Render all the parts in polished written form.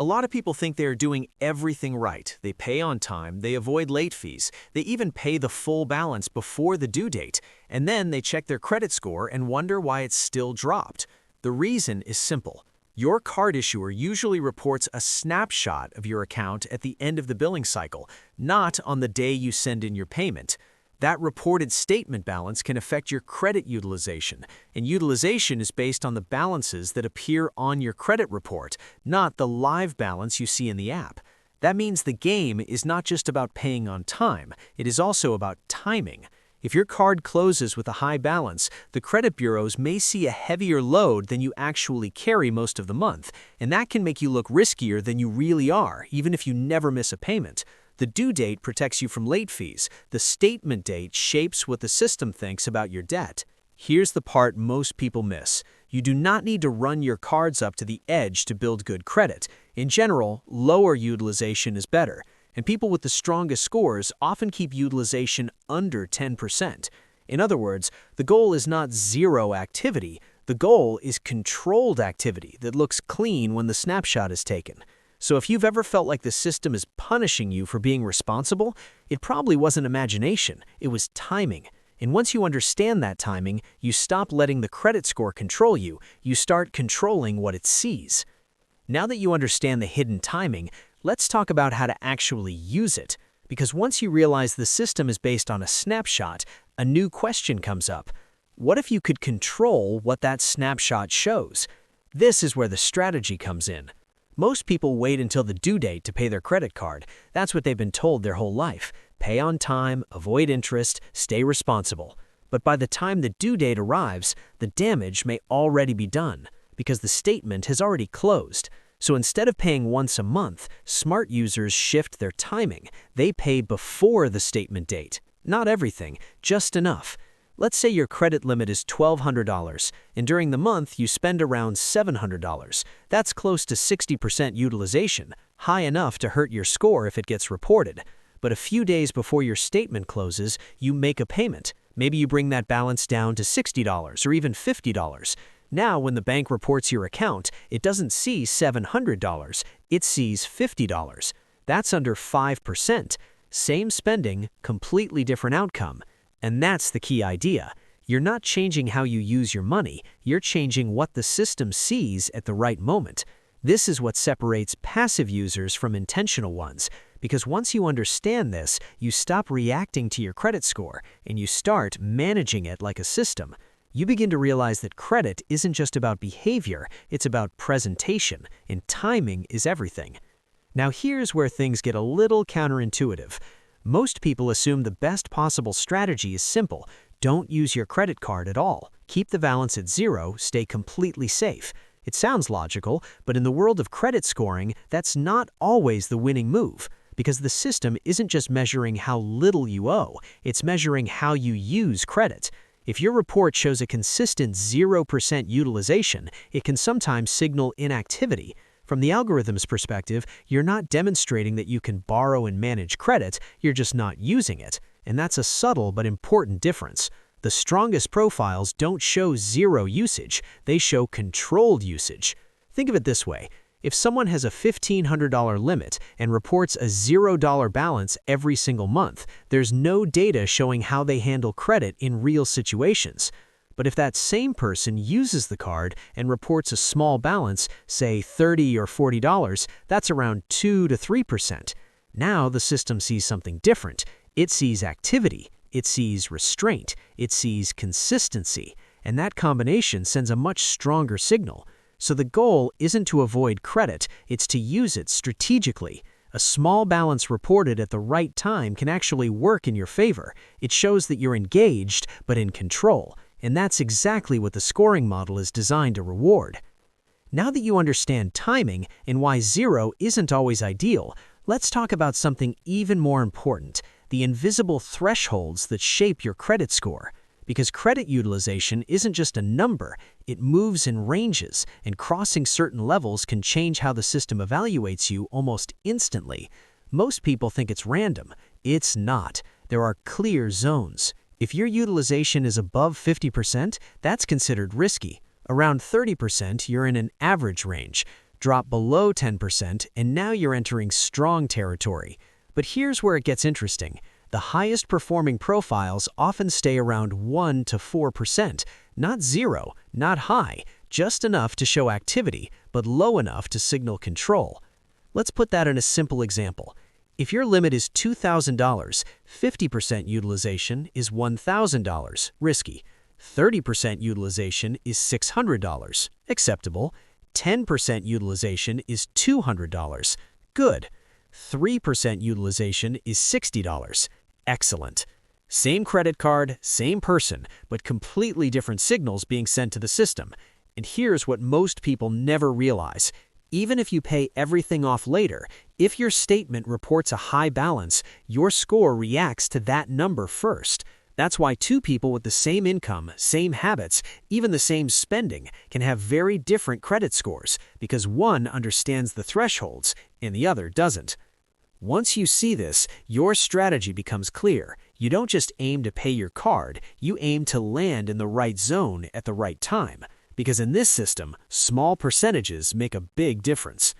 A lot of people think they are doing everything right. They pay on time, they avoid late fees, they even pay the full balance before the due date, and then they check their credit score and wonder why it's still dropped. The reason is simple. Your card issuer usually reports a snapshot of your account at the end of the billing cycle, not on the day you send in your payment. That reported statement balance can affect your credit utilization, and utilization is based on the balances that appear on your credit report, not the live balance you see in the app. That means the game is not just about paying on time, it is also about timing. If your card closes with a high balance, the credit bureaus may see a heavier load than you actually carry most of the month, and that can make you look riskier than you really are, even if you never miss a payment. The due date protects you from late fees. The statement date shapes what the system thinks about your debt. Here's the part most people miss. You do not need to run your cards up to the edge to build good credit. In general, lower utilization is better, and people with the strongest scores often keep utilization under 10%. In other words, the goal is not zero activity. The goal is controlled activity that looks clean when the snapshot is taken. So if you've ever felt like the system is punishing you for being responsible, it probably wasn't imagination, it was timing. And once you understand that timing, you stop letting the credit score control you, you start controlling what it sees. Now that you understand the hidden timing, let's talk about how to actually use it. Because once you realize the system is based on a snapshot, a new question comes up. What if you could control what that snapshot shows? This is where the strategy comes in. Most people wait until the due date to pay their credit card. That's what they've been told their whole life. Pay on time, avoid interest, stay responsible. But by the time the due date arrives, the damage may already be done, because the statement has already closed. So instead of paying once a month, smart users shift their timing. They pay before the statement date. Not everything, just enough. Let's say your credit limit is $1,200, and during the month you spend around $700. That's close to 60% utilization, high enough to hurt your score if it gets reported. But a few days before your statement closes, you make a payment. Maybe you bring that balance down to $60 or even $50. Now, when the bank reports your account, it doesn't see $700, it sees $50. That's under 5%. Same spending, completely different outcome. And that's the key idea. You're not changing how you use your money, you're changing what the system sees at the right moment. This is what separates passive users from intentional ones, because once you understand this, you stop reacting to your credit score and you start managing it like a system. You begin to realize that credit isn't just about behavior, it's about presentation, and timing is everything. Now here's where things get a little counterintuitive. Most people assume the best possible strategy is simple. Don't use your credit card at all. Keep the balance at zero, stay completely safe. It sounds logical, but in the world of credit scoring, that's not always the winning move, because the system isn't just measuring how little you owe, it's measuring how you use credit. If your report shows a consistent 0% utilization, it can sometimes signal inactivity. From the algorithm's perspective, you're not demonstrating that you can borrow and manage credit, you're just not using it. And that's a subtle but important difference. The strongest profiles don't show zero usage, they show controlled usage. Think of it this way. If someone has a $1,500 limit and reports a $0 balance every single month, there's no data showing how they handle credit in real situations. But if that same person uses the card and reports a small balance, say $30 or $40, that's around 2 to 3%. Now the system sees something different. It sees activity, it sees restraint, it sees consistency, and that combination sends a much stronger signal. So the goal isn't to avoid credit, it's to use it strategically. A small balance reported at the right time can actually work in your favor. It shows that you're engaged, but in control. And that's exactly what the scoring model is designed to reward. Now that you understand timing and why zero isn't always ideal, let's talk about something even more important, the invisible thresholds that shape your credit score. Because credit utilization isn't just a number, it moves in ranges, and crossing certain levels can change how the system evaluates you almost instantly. Most people think it's random. It's not. There are clear zones. If your utilization is above 50%, that's considered risky. Around 30%, you're in an average range. drop below 10%, and now you're entering strong territory. But here's where it gets interesting. The highest performing profiles often stay around 1 to 4%, not zero, not high, just enough to show activity, but low enough to signal control. Let's put that in a simple example. If your limit is $2,000, 50% utilization is $1,000, risky. 30% utilization is $600, acceptable. 10% utilization is $200, good. 3% utilization is $60, excellent. Same credit card, same person, but completely different signals being sent to the system. And here's what most people never realize. Even if you pay everything off later, if your statement reports a high balance, your score reacts to that number first. That's why two people with the same income, same habits, even the same spending can have very different credit scores because one understands the thresholds and the other doesn't. Once you see this, your strategy becomes clear. You don't just aim to pay your card, you aim to land in the right zone at the right time. Because in this system, small percentages make a big difference.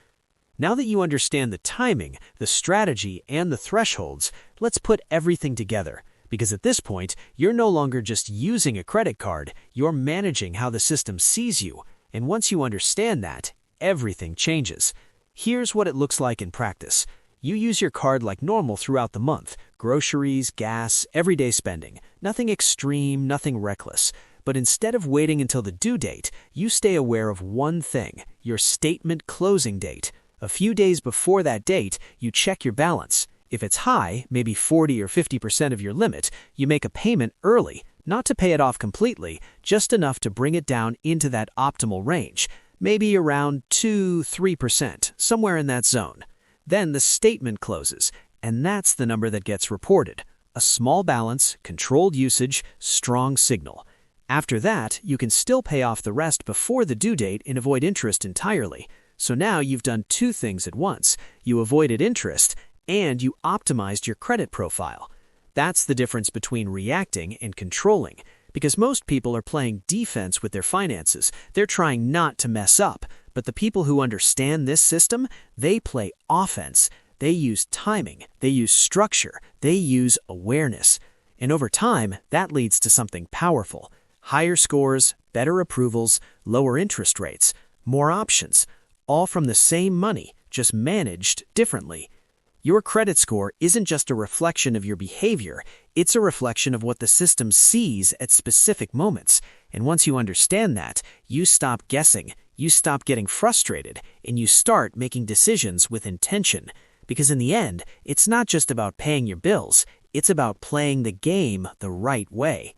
Now that you understand the timing, the strategy, and the thresholds, let's put everything together. Because at this point, you're no longer just using a credit card, you're managing how the system sees you. And once you understand that, everything changes. Here's what it looks like in practice. You use your card like normal throughout the month. Groceries, gas, everyday spending. Nothing extreme, nothing reckless. But instead of waiting until the due date, you stay aware of one thing, your statement closing date. A few days before that date, you check your balance. If it's high, maybe 40 or 50% of your limit, you make a payment early, not to pay it off completely, just enough to bring it down into that optimal range, maybe around 2–3%, somewhere in that zone. Then the statement closes, and that's the number that gets reported. A small balance, controlled usage, strong signal. After that, you can still pay off the rest before the due date and avoid interest entirely. So now you've done two things at once. You avoided interest, and you optimized your credit profile. That's the difference between reacting and controlling. Because most people are playing defense with their finances. They're trying not to mess up. But the people who understand this system, they play offense. They use timing. They use structure. They use awareness. And over time, that leads to something powerful. Higher scores, better approvals, lower interest rates, more options, all from the same money, just managed differently. Your credit score isn't just a reflection of your behavior, it's a reflection of what the system sees at specific moments. And once you understand that, you stop guessing, you stop getting frustrated, and you start making decisions with intention. Because in the end, it's not just about paying your bills, it's about playing the game the right way.